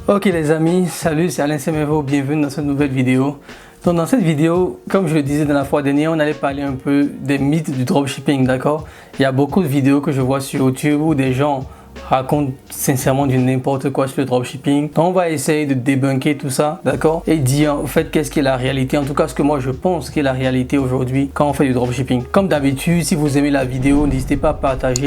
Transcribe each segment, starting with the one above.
Ok les amis, salut, c'est Alain Semevo, bienvenue dans cette nouvelle vidéo. Donc dans cette vidéo, comme je le disais dans la fois dernière, on allait parler un peu des mythes du dropshipping, d'accord? Il y a beaucoup de vidéos que je vois sur YouTube où des gens racontent sincèrement du n'importe quoi sur le dropshipping. Donc on va essayer de débunker tout ça, d'accord? Et dire en fait qu'est-ce qui est la réalité, en tout cas ce que moi je pense qu'est la réalité aujourd'hui quand on fait du dropshipping. Comme d'habitude, si vous aimez la vidéo, n'hésitez pas à partager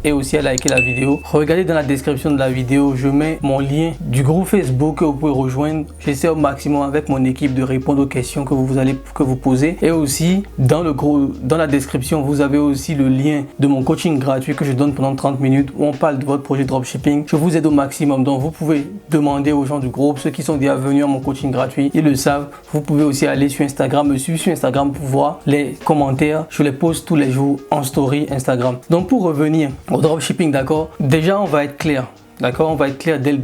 et aussi à liker la vidéo. Regardez dans la description de la vidéo, je mets mon lien du groupe Facebook que vous pouvez rejoindre. J'essaie au maximum avec mon équipe de répondre aux questions que vous posez. Et aussi dans la description, vous avez aussi le lien de mon coaching gratuit que je donne pendant 30 minutes où on parle de votre projet dropshipping. Je vous aide au maximum. Donc vous pouvez demander aux gens du groupe, ceux qui sont déjà venus à mon coaching gratuit, ils le savent. Vous pouvez aussi aller sur Instagram, me suivre sur Instagram pour voir les commentaires. Je les poste tous les jours en story Instagram. Donc pour revenir au dropshipping, d'accord, déjà on va être clair, d'accord, on va être clair dès le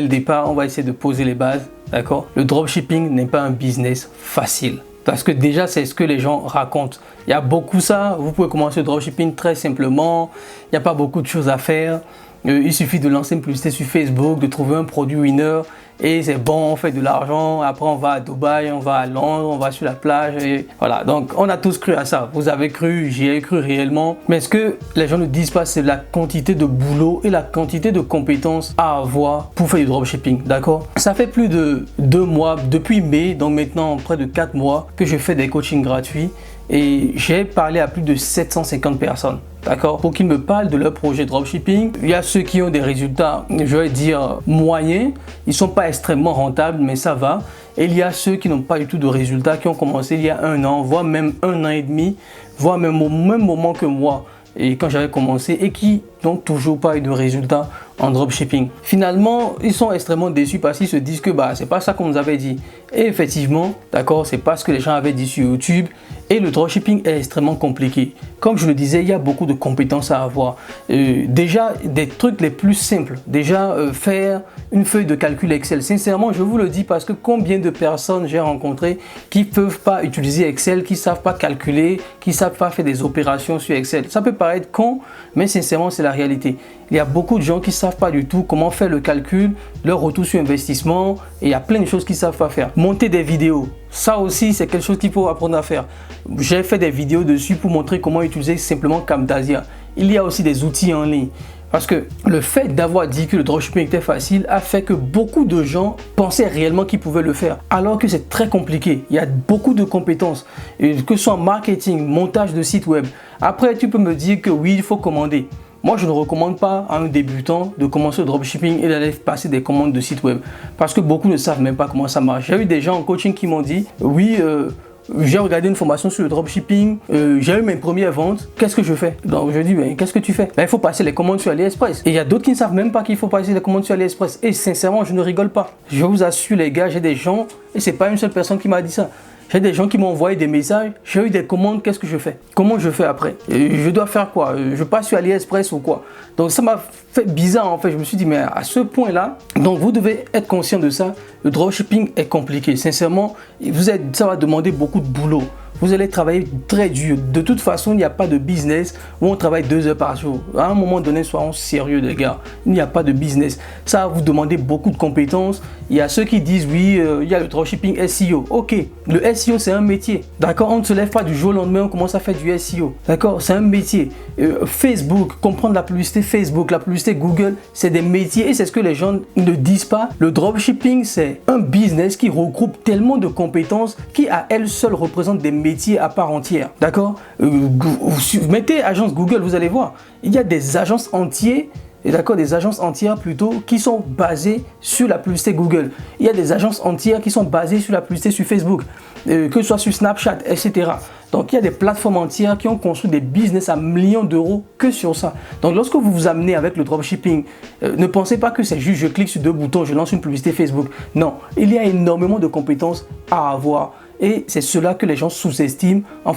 départ, on va essayer de poser les bases, d'accord. Le dropshipping n'est pas un business facile parce que déjà c'est ce que les gens racontent. Il y a beaucoup ça, vous pouvez commencer le dropshipping très simplement, il n'y a pas beaucoup de choses à faire. Il suffit de lancer une publicité sur Facebook, de trouver un produit winner et c'est bon, on fait de l'argent. Après on va à Dubaï, on va à Londres, on va sur la plage et voilà. Donc on a tous cru à ça. Vous avez cru, j'y ai cru réellement. Mais ce que les gens ne disent pas, c'est la quantité de boulot et la quantité de compétences à avoir pour faire du dropshipping, d'accord? Ça fait plus de 2 mois, depuis mai, donc maintenant près de 4 mois que je fais des coachings gratuits. Et j'ai parlé à plus de 750 personnes, d'accord, pour qu'ils me parlent de leur projet dropshipping. Il y a ceux qui ont des résultats, je vais dire, moyens. Ils ne sont pas extrêmement rentables, mais ça va. Et il y a ceux qui n'ont pas du tout de résultats, qui ont commencé il y a 1 an, voire même 1 an et demi, voire même au même moment que moi. Et quand j'avais commencé et qui n'ont toujours pas eu de résultats en dropshipping. Finalement, ils sont extrêmement déçus parce qu'ils se disent que c'est pas ça qu'on nous avait dit. Et effectivement, d'accord, c'est pas ce que les gens avaient dit sur YouTube. Et le dropshipping est extrêmement compliqué. Comme je le disais, il y a beaucoup de compétences à avoir. Déjà, des trucs les plus simples. Déjà, faire une feuille de calcul Excel. Sincèrement, je vous le dis parce que combien de personnes j'ai rencontrées qui ne peuvent pas utiliser Excel, qui ne savent pas calculer, qui ne savent pas faire des opérations sur Excel. Ça peut paraître con, mais sincèrement, c'est la réalité. Il y a beaucoup de gens qui ne savent pas du tout comment faire le calcul, leur retour sur investissement, et il y a plein de choses qu'ils ne savent pas faire. Monter des vidéos, ça aussi c'est quelque chose qu'il faut apprendre à faire. J'ai fait des vidéos dessus pour montrer comment utiliser simplement Camtasia. Il y a aussi des outils en ligne. Parce que le fait d'avoir dit que le dropshipping était facile a fait que beaucoup de gens pensaient réellement qu'ils pouvaient le faire. Alors que c'est très compliqué. Il y a beaucoup de compétences, que ce soit en marketing, montage de site web. Après, tu peux me dire que oui, il faut commander. Moi, je ne recommande pas à un débutant de commencer le dropshipping et d'aller passer des commandes de site web. Parce que beaucoup ne savent même pas comment ça marche. J'ai eu des gens en coaching qui m'ont dit, oui, j'ai regardé une formation sur le dropshipping, j'ai eu mes premières ventes, qu'est-ce que je fais? Donc je dis, mais qu'est-ce que tu fais? Il faut passer les commandes sur AliExpress. Et il y a d'autres qui ne savent même pas qu'il faut passer les commandes sur AliExpress. Et sincèrement, je ne rigole pas. Je vous assure les gars, j'ai des gens, et c'est pas une seule personne qui m'a dit ça. J'ai des gens qui m'ont envoyé des messages, j'ai eu des commandes, qu'est-ce que je fais? Comment je fais après? Je dois faire quoi? Je passe sur AliExpress ou quoi? Donc ça m'a fait bizarre en fait, je me suis dit mais à ce point-là, donc vous devez être conscient de ça, le dropshipping est compliqué, sincèrement, ça va demander beaucoup de boulot. Vous allez travailler très dur. De toute façon, il n'y a pas de business où on travaille 2 heures par jour. À un moment donné, soyons sérieux les gars. Il n'y a pas de business. Ça va vous demander beaucoup de compétences. Il y a ceux qui disent oui, il y a le dropshipping SEO. Ok, le SEO c'est un métier. D'accord, on ne se lève pas du jour au lendemain, on commence à faire du SEO. D'accord, c'est un métier. Facebook, comprendre la publicité Facebook, la publicité Google, c'est des métiers et c'est ce que les gens ne disent pas. Le dropshipping, c'est un business qui regroupe tellement de compétences qui à elle seule représente des métiers à part entière. D'accord, mettez agence Google, vous allez voir. Il y a des agences entières. Et d'accord, des agences entières plutôt qui sont basées sur la publicité Google. Il y a des agences entières qui sont basées sur la publicité sur Facebook, que ce soit sur Snapchat, etc. Donc il y a des plateformes entières qui ont construit des business à millions d'euros que sur ça. Donc lorsque vous vous amenez avec le dropshipping, ne pensez pas que c'est juste je clique sur 2 boutons, je lance une publicité Facebook. Non, il y a énormément de compétences à avoir. Et c'est cela que les gens sous-estiment en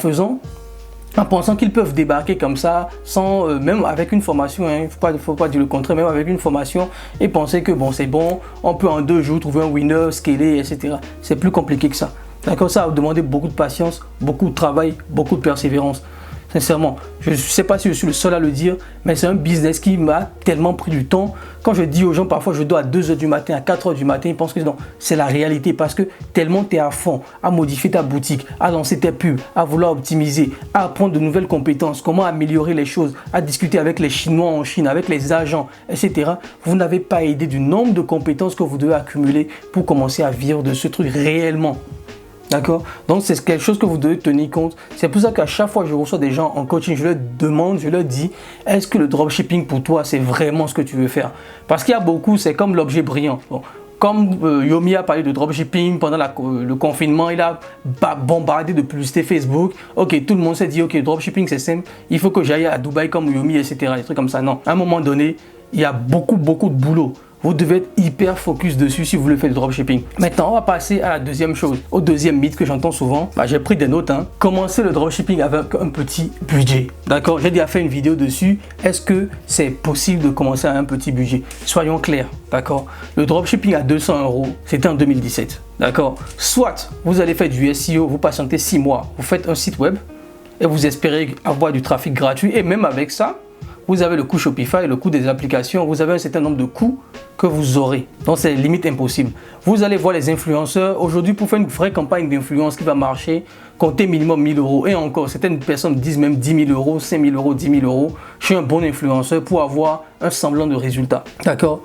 pensant qu'ils peuvent débarquer comme ça, sans, même avec une formation, il ne faut pas dire le contraire, même avec une formation, et penser que bon, c'est bon, on peut en 2 jours trouver un winner, scaler, etc. C'est plus compliqué que ça. D'accord, ça va vous demander beaucoup de patience, beaucoup de travail, beaucoup de persévérance. Sincèrement, je ne sais pas si je suis le seul à le dire, mais c'est un business qui m'a tellement pris du temps. Quand je dis aux gens, parfois je dors à 2 h du matin, à 4 h du matin, ils pensent que non, c'est la réalité parce que tellement tu es à fond à modifier ta boutique, à lancer tes pubs, à vouloir optimiser, à apprendre de nouvelles compétences, comment améliorer les choses, à discuter avec les Chinois en Chine, avec les agents, etc. Vous n'avez pas idée du nombre de compétences que vous devez accumuler pour commencer à vivre de ce truc réellement. D'accord? Donc, c'est quelque chose que vous devez tenir compte. C'est pour ça qu'à chaque fois que je reçois des gens en coaching, je leur demande, je leur dis, est-ce que le dropshipping pour toi, c'est vraiment ce que tu veux faire? Parce qu'il y a beaucoup, c'est comme l'objet brillant. Bon, comme Yomi a parlé de dropshipping pendant le confinement, il a bombardé de publicité Facebook. Ok, tout le monde s'est dit, ok, dropshipping c'est simple, il faut que j'aille à Dubaï comme Yomi, etc. Des trucs comme ça. Non, à un moment donné, il y a beaucoup de boulot. Vous devez être hyper focus dessus si vous voulez faire du dropshipping. Maintenant, on va passer à la deuxième chose, au deuxième mythe que j'entends souvent. J'ai pris des notes. Commencer le dropshipping avec un petit budget. D'accord? J'ai déjà fait une vidéo dessus. Est-ce que c'est possible de commencer avec un petit budget? Soyons clairs. D'accord? Le dropshipping à 200 €, c'était en 2017. D'accord? Soit vous allez faire du SEO, vous patientez 6 mois, vous faites un site web et vous espérez avoir du trafic gratuit. Et même avec ça, vous avez le coût Shopify, le coût des applications, vous avez un certain nombre de coûts que vous aurez. Donc, c'est limite impossible. Vous allez voir les influenceurs. Aujourd'hui, pour faire une vraie campagne d'influence qui va marcher, comptez minimum 1 000 €. Et encore, certaines personnes disent même 10 000 €, 5 000 €, 10 000 €. Je suis un bon influenceur pour avoir un semblant de résultat. D'accord?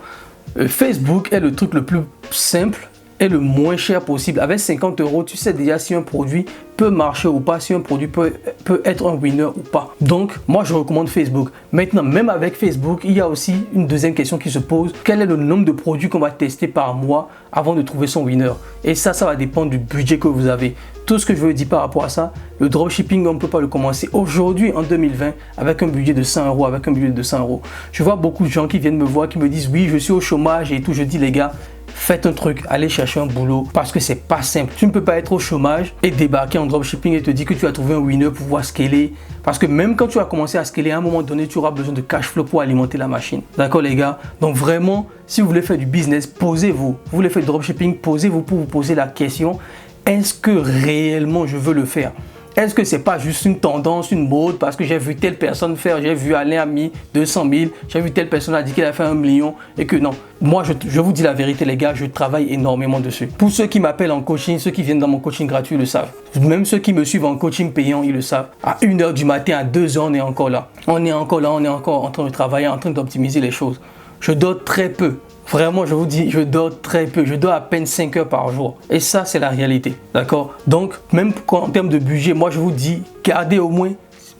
Facebook est le truc le plus simple et le moins cher possible. Avec 50 €, tu sais déjà si un produit peut marcher ou pas, si un produit peut être un winner ou pas. Donc, moi, je recommande Facebook. Maintenant, même avec Facebook, il y a aussi une deuxième question qui se pose. Quel est le nombre de produits qu'on va tester par mois avant de trouver son winner? Et ça va dépendre du budget que vous avez. Tout ce que je veux dire par rapport à ça, le dropshipping, on ne peut pas le commencer aujourd'hui en 2020 avec un budget de 100 €, avec un budget de 200 €. Je vois beaucoup de gens qui viennent me voir, qui me disent oui, je suis au chômage et tout. Je dis les gars, faites un truc, allez chercher un boulot parce que c'est pas simple. Tu ne peux pas être au chômage et débarquer en dropshipping et te dire que tu as trouvé un winner pour pouvoir scaler. Parce que même quand tu vas commencer à scaler, à un moment donné, tu auras besoin de cash flow pour alimenter la machine. D'accord les gars? Donc vraiment, si vous voulez faire du business, posez-vous. Vous voulez faire du dropshipping, posez-vous pour vous poser la question, est-ce que réellement je veux le faire? Est-ce que c'est pas juste une tendance, une mode parce que j'ai vu telle personne faire, j'ai vu Alain a mis 200 000, j'ai vu telle personne a dit qu'elle a fait 1 million et que non. Moi, je vous dis la vérité les gars, je travaille énormément dessus. Pour ceux qui m'appellent en coaching, ceux qui viennent dans mon coaching gratuit, ils le savent. Même ceux qui me suivent en coaching payant, ils le savent. À 1 h du matin, à 2 h, on est encore là. On est encore en train de travailler, en train d'optimiser les choses. Je dors très peu. Vraiment, je vous dis, je dors très peu. Je dors à peine 5 heures par jour. Et ça, c'est la réalité. D'accord? Donc, même en termes de budget, moi, je vous dis, gardez au moins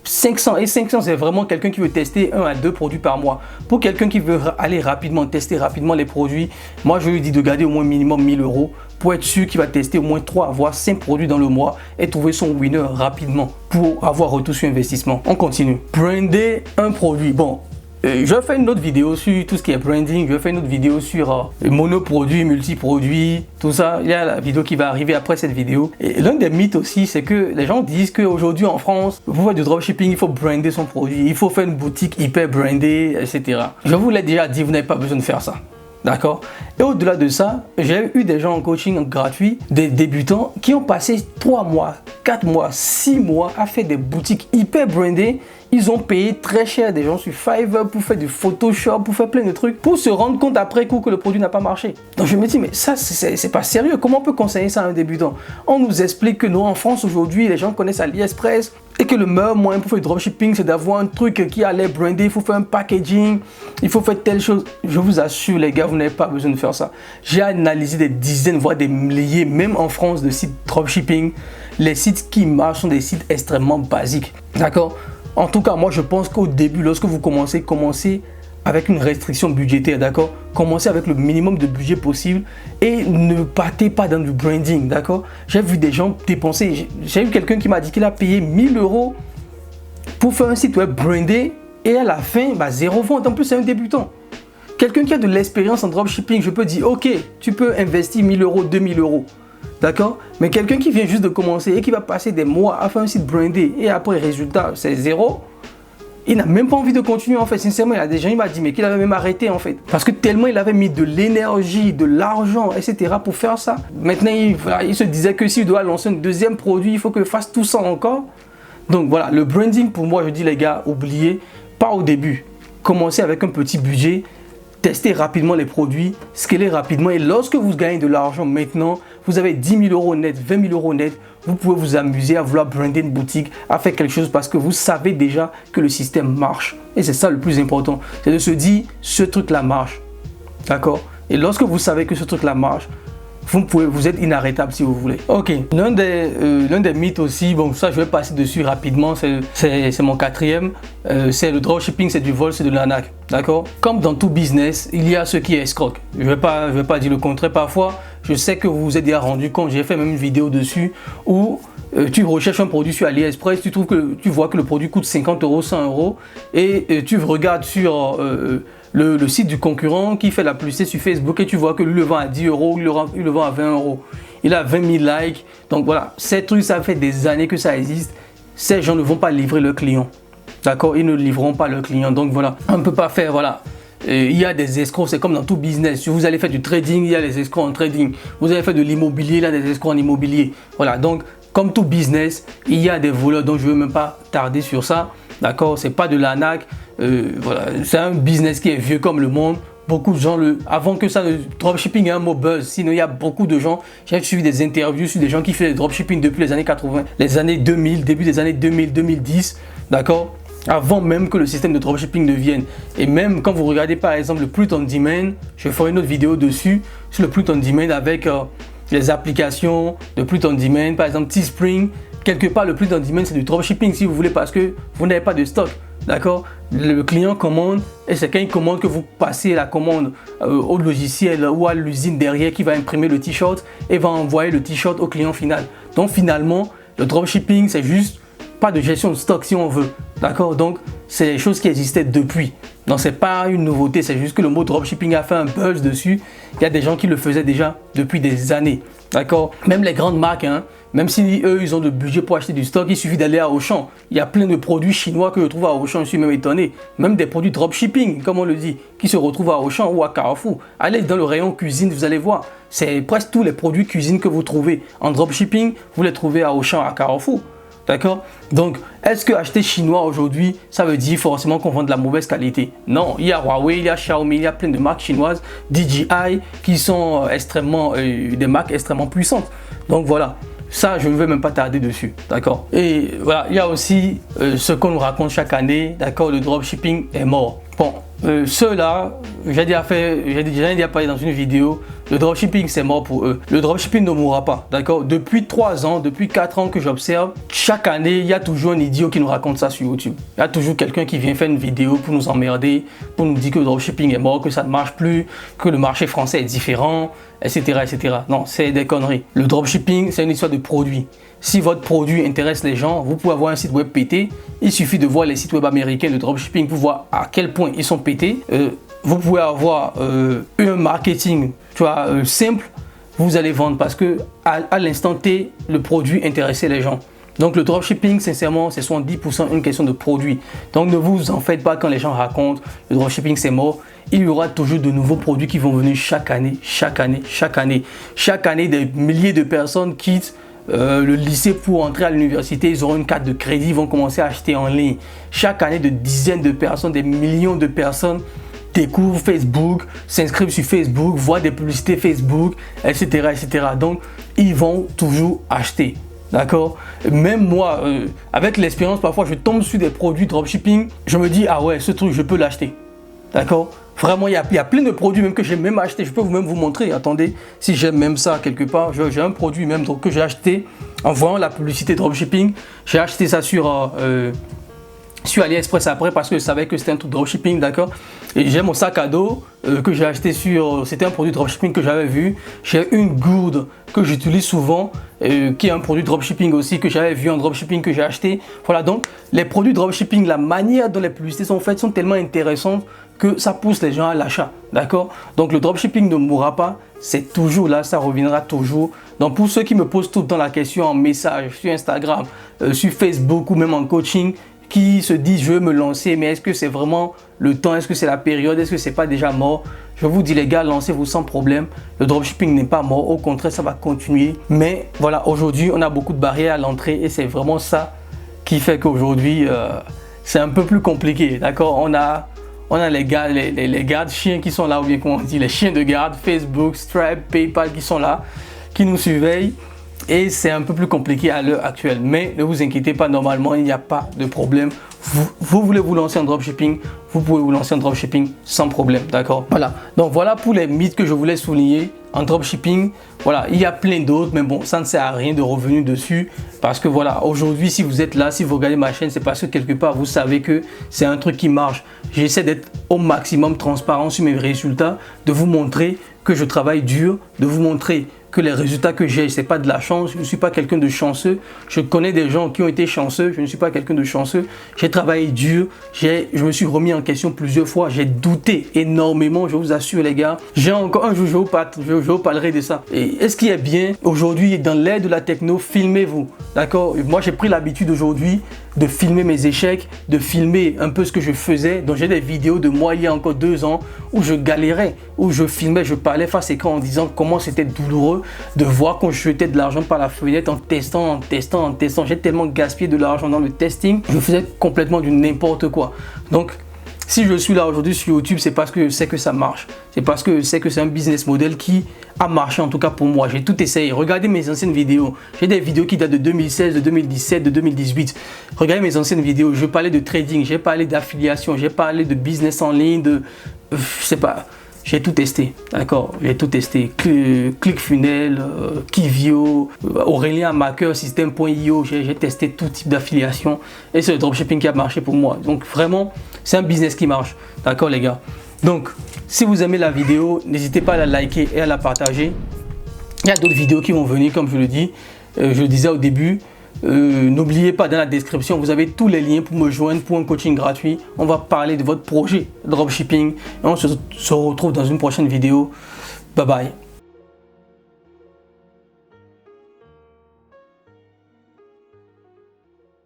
500. Et 500, c'est vraiment quelqu'un qui veut tester 1 à 2 produits par mois. Pour quelqu'un qui veut aller rapidement, tester rapidement les produits, moi, je lui dis de garder au moins minimum 1 000 € pour être sûr qu'il va tester au moins 3 voire 5 produits dans le mois et trouver son winner rapidement pour avoir retour sur investissement. On continue. Brander un produit. Bon. Je fais une autre vidéo sur tout ce qui est branding, je fais une autre vidéo sur monoproduits, multiproduits, tout ça. Il y a la vidéo qui va arriver après cette vidéo. Et l'un des mythes aussi, c'est que les gens disent qu'aujourd'hui en France, pour faire du dropshipping, il faut brander son produit, il faut faire une boutique hyper brandée, etc. Je vous l'ai déjà dit, vous n'avez pas besoin de faire ça. D'accord? Et au-delà de ça, j'ai eu des gens en coaching gratuit, des débutants qui ont passé 3 mois, 4 mois, 6 mois à faire des boutiques hyper brandées. Ils ont payé très cher des gens sur Fiverr pour faire du Photoshop, pour faire plein de trucs, pour se rendre compte après coup que le produit n'a pas marché. Donc je me dis, mais ça, c'est pas sérieux. Comment on peut conseiller ça à un débutant? On nous explique que non, en France aujourd'hui, les gens connaissent AliExpress et que le meilleur moyen pour faire du dropshipping, c'est d'avoir un truc qui a l'air brandé. Il faut faire un packaging, il faut faire telle chose. Je vous assure, les gars, vous n'avez pas besoin de faire ça. J'ai analysé des dizaines, voire des milliers, même en France, de sites dropshipping. Les sites qui marchent sont des sites extrêmement basiques. D'accord? En tout cas, moi, je pense qu'au début, lorsque vous commencez avec une restriction budgétaire, d'accord? Commencez avec le minimum de budget possible et ne partez pas dans du branding, d'accord? J'ai vu des gens dépenser. J'ai eu quelqu'un qui m'a dit qu'il a payé 1 000 € pour faire un site web brandé et à la fin, 0 vente. En plus, c'est un débutant. Quelqu'un qui a de l'expérience en dropshipping, je peux dire, ok, tu peux investir 1 000 €, 2 000 €. D'accord? Mais quelqu'un qui vient juste de commencer et qui va passer des mois à faire un site brandé et après, résultat, c'est 0, il n'a même pas envie de continuer en fait. Sincèrement, il y a des gens, il m'a dit, mais qu'il avait même arrêté en fait. Parce que tellement il avait mis de l'énergie, de l'argent, etc. pour faire ça. Maintenant, il se disait que s'il doit lancer un deuxième produit, il faut qu'il fasse tout ça encore. Donc voilà, le branding pour moi, je dis les gars, oubliez, pas au début. Commencez avec un petit budget, testez rapidement les produits, scalez rapidement et lorsque vous gagnez de l'argent maintenant, vous avez 10 000 euros net, 20 000 euros net, vous pouvez vous amuser à vouloir brander une boutique, à faire quelque chose parce que vous savez déjà que le système marche. Et c'est ça le plus important, c'est de se dire, ce truc-là marche. D'accord? Et lorsque vous savez que ce truc-là marche, vous êtes inarrêtable si vous voulez. Ok, l'un des mythes aussi, bon ça je vais passer dessus rapidement, c'est mon quatrième, c'est le dropshipping, c'est du vol, c'est de l'arnaque. D'accord? Comme dans tout business, il y a ceux qui escroquent. Je vais pas dire le contraire. Parfois, je sais que vous vous êtes déjà rendu compte, j'ai fait même une vidéo dessus où tu recherches un produit sur AliExpress, tu vois que le produit coûte 50 euros, 100 euros et tu regardes sur le site du concurrent qui fait la publicité sur Facebook et tu vois que lui le vend à 10 euros, il le vend à 20 euros. Il a 20 000 likes. Donc voilà, ces trucs, ça fait des années que ça existe. Ces gens ne vont pas livrer leurs clients. D'accord? Ils ne livreront pas leurs clients. Donc voilà, on ne peut pas faire, voilà. Il y a des escrocs, c'est comme dans tout business. Si vous allez faire du trading, il y a les escrocs en trading. Vous allez faire de l'immobilier, il y a des escrocs en immobilier. Voilà, donc comme tout business, il y a des voleurs. Donc je ne veux même pas tarder sur ça. D'accord? C'est pas de l'arnaque. Voilà, c'est un business qui est vieux comme le monde. Beaucoup de gens, avant que ça, le dropshipping est un mot buzz. Sinon, il y a beaucoup de gens. J'ai suivi des interviews sur des gens qui font le dropshipping depuis les années 80, les années 2000, début des années 2000, 2010. D'accord? Avant même que le système de dropshipping ne vienne. Et même quand vous regardez par exemple le Print on Demand, je ferai une autre vidéo dessus, sur le Print on Demand avec les applications de Print on Demand, par exemple Teespring. Quelque part, le Print on Demand, c'est du dropshipping si vous voulez parce que vous n'avez pas de stock. D'accord? Le client commande et c'est quand il commande que vous passez la commande au logiciel ou à l'usine derrière qui va imprimer le t-shirt et va envoyer le t-shirt au client final. Donc finalement, le dropshipping, c'est juste pas de gestion de stock si on veut. D'accord? Donc, c'est des choses qui existaient depuis. Donc, c'est pas une nouveauté, c'est juste que le mot dropshipping a fait un buzz dessus. Il y a des gens qui le faisaient déjà depuis des années. D'accord? Même les grandes marques, hein, même si eux, ils ont le budget pour acheter du stock, il suffit d'aller à Auchan. Il y a plein de produits chinois que je trouve à Auchan, je suis même étonné. Même des produits dropshipping, comme on le dit, qui se retrouvent à Auchan ou à Carrefour. Allez dans le rayon cuisine, vous allez voir. C'est presque tous les produits cuisine que vous trouvez en dropshipping, vous les trouvez à Auchan, à Carrefour. D'accord? Donc, est-ce que acheter chinois aujourd'hui, ça veut dire forcément qu'on vend de la mauvaise qualité? Non, il y a Huawei, il y a Xiaomi, il y a plein de marques chinoises, DJI, qui sont des marques extrêmement puissantes. Donc voilà, ça, je ne vais même pas tarder dessus. D'accord? Et voilà, il y a aussi ce qu'on nous raconte chaque année. D'accord? Le dropshipping est mort. Bon, ceux-là, j'ai déjà parlé dans une vidéo. Le dropshipping, c'est mort pour eux. Le dropshipping ne mourra pas, d'accord? Depuis 3 ans, depuis 4 ans que j'observe, chaque année, il y a toujours un idiot qui nous raconte ça sur YouTube. Il y a toujours quelqu'un qui vient faire une vidéo pour nous emmerder, pour nous dire que le dropshipping est mort, que ça ne marche plus, que le marché français est différent, etc. etc. Non, c'est des conneries. Le dropshipping, c'est une histoire de produit. Si votre produit intéresse les gens, vous pouvez avoir un site web pété. Il suffit de voir les sites web américains de dropshipping pour voir à quel point ils sont pétés. Vous pouvez avoir un marketing simple, vous allez vendre parce que à l'instant T, le produit intéressait les gens. Donc le dropshipping, sincèrement, c'est 70% une question de produit. Donc ne vous en faites pas quand les gens racontent le dropshipping c'est mort. Il y aura toujours de nouveaux produits qui vont venir chaque année, chaque année, chaque année. Chaque année, des milliers de personnes quittent le lycée pour entrer à l'université, ils auront une carte de crédit, ils vont commencer à acheter en ligne. Chaque année, de dizaines de personnes, des millions de personnes découvrent Facebook, s'inscrivent sur Facebook, voient des publicités Facebook, etc. etc. Donc, ils vont toujours acheter. D'accord? Même moi, avec l'expérience, parfois, je tombe sur des produits dropshipping, je me dis, ah ouais, ce truc, je peux l'acheter. D'accord? Vraiment, il y a plein de produits même que j'ai même acheté. Je peux même vous montrer. Attendez, si j'aime même ça quelque part, j'ai un produit même que j'ai acheté en voyant la publicité dropshipping. J'ai acheté ça sur AliExpress après parce que je savais que c'était un truc dropshipping, d'accord? Et j'ai mon sac à dos que j'ai acheté c'était un produit dropshipping que j'avais vu. J'ai une gourde que j'utilise souvent, qui est un produit dropshipping aussi que j'avais vu en dropshipping que j'ai acheté. Voilà, donc les produits dropshipping, la manière dont les publicités sont faites sont tellement intéressantes que ça pousse les gens à l'achat, d'accord? Donc le dropshipping ne mourra pas, c'est toujours là, ça reviendra toujours. Donc pour ceux qui me posent tout le temps la question en message sur Instagram, sur Facebook ou même en coaching, qui se disent je veux me lancer, mais est-ce que c'est vraiment le temps, est-ce que c'est la période, est-ce que c'est pas déjà mort? Je vous dis les gars, lancez-vous sans problème. Le dropshipping n'est pas mort, au contraire ça va continuer. Mais voilà, aujourd'hui on a beaucoup de barrières à l'entrée et c'est vraiment ça qui fait qu'aujourd'hui, c'est un peu plus compliqué, d'accord? On a les gardes chiens qui sont là, ou bien comment on dit, les chiens de garde, Facebook, Stripe, PayPal qui sont là, qui nous surveillent. Et c'est un peu plus compliqué à l'heure actuelle. Mais ne vous inquiétez pas, normalement, il n'y a pas de problème. Vous voulez vous lancer en dropshipping, vous pouvez vous lancer en dropshipping sans problème, d'accord? Voilà. Donc voilà pour les mythes que je voulais souligner en dropshipping. Voilà, il y a plein d'autres, mais bon, ça ne sert à rien de revenir dessus. Parce que voilà, aujourd'hui, si vous êtes là, si vous regardez ma chaîne, c'est parce que quelque part, vous savez que c'est un truc qui marche. J'essaie d'être au maximum transparent sur mes résultats, de vous montrer que je travaille dur, de vous montrer que les résultats que j'ai, c'est pas de la chance, je ne suis pas quelqu'un de chanceux. Je connais des gens qui ont été chanceux, je ne suis pas quelqu'un de chanceux. J'ai travaillé dur, je me suis remis en question plusieurs fois, j'ai douté énormément, je vous assure les gars. J'ai encore un jour, je vous parlerai de ça. Et ce qui est bien, aujourd'hui, dans l'ère de la techno, filmez-vous, d'accord? Moi, j'ai pris l'habitude aujourd'hui de filmer mes échecs, de filmer un peu ce que je faisais. Donc j'ai des vidéos de moi il y a encore 2 ans où je galérais, où je filmais, je parlais face écran en disant comment c'était douloureux de voir qu'on jetait de l'argent par la fenêtre en testant. J'ai tellement gaspillé de l'argent dans le testing, je faisais complètement du n'importe quoi. Donc si je suis là aujourd'hui sur YouTube, c'est parce que je sais que ça marche. C'est parce que je sais que c'est un business model qui a marché, en tout cas pour moi. J'ai tout essayé. Regardez mes anciennes vidéos. J'ai des vidéos qui datent de 2016, de 2017, de 2018. Regardez mes anciennes vidéos. Je parlais de trading, j'ai parlé d'affiliation, j'ai parlé de business en ligne, je sais pas. J'ai tout testé, d'accord? J'ai tout testé. ClickFunnels, Kivio, Aurélien Maker, System.io, j'ai testé tout type d'affiliation et c'est le dropshipping qui a marché pour moi. Donc vraiment, c'est un business qui marche, d'accord les gars? Donc, si vous aimez la vidéo, n'hésitez pas à la liker et à la partager. Il y a d'autres vidéos qui vont venir, comme je le dis, je le disais au début. N'oubliez pas, dans la description, vous avez tous les liens pour me joindre pour un coaching gratuit. On va parler de votre projet dropshipping et on se retrouve dans une prochaine vidéo. Bye bye.